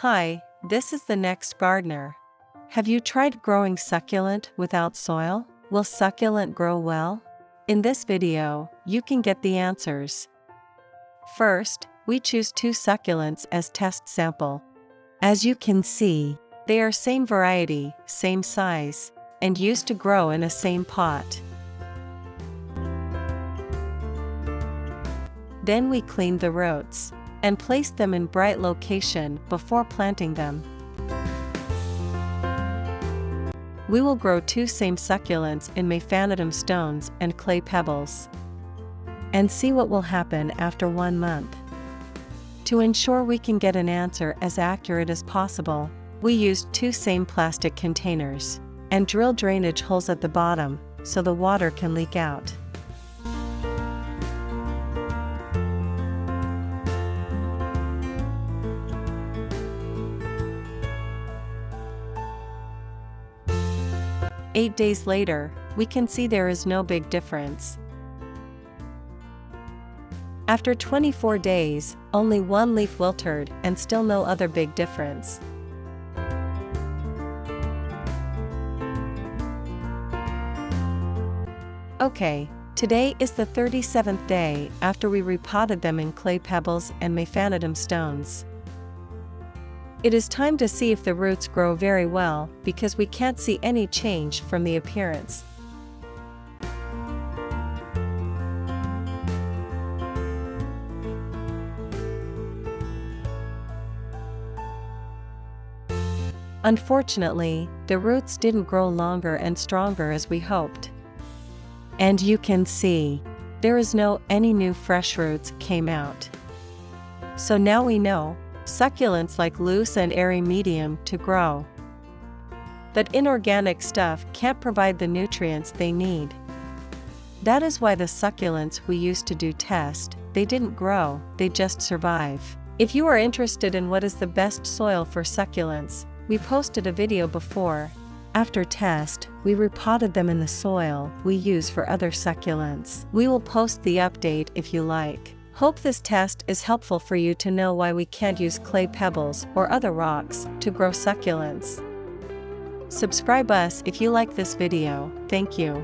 Hi, this is the next gardener. Have you tried growing succulent without soil? Will succulent grow well? In this video, you can get the answers. First, we choose 2 succulents as test sample. As you can see, they are same variety, same size, and used to grow in a same pot. Then we clean the roots and place them in bright location before planting them. We will grow 2 same succulents in Maifanitum Stones and clay pebbles. And see what will happen after 1 month. To ensure we can get an answer as accurate as possible, we used 2 same plastic containers and drill drainage holes at the bottom so the water can leak out. Eight days later, we can see there is no big difference. After 24 days, only 1 leaf wilted and still no other big difference. Okay, today is the 37th day after we repotted them in clay pebbles and Maifanitum stones. It is time to see if the roots grow very well because we can't see any change from the appearance. Unfortunately, the roots didn't grow longer and stronger as we hoped. And you can see, there is no any new fresh roots came out. So now we know, succulents like loose and airy medium to grow. But inorganic stuff can't provide the nutrients they need. That is why the succulents we used to do test, they didn't grow, they just survive. If you are interested in what is the best soil for succulents, we posted a video before. After test, we repotted them in the soil we use for other succulents. We will post the update if you like. Hope this test is helpful for you to know why we can't use clay pebbles or other rocks to grow succulents. Subscribe us if you like this video. Thank you.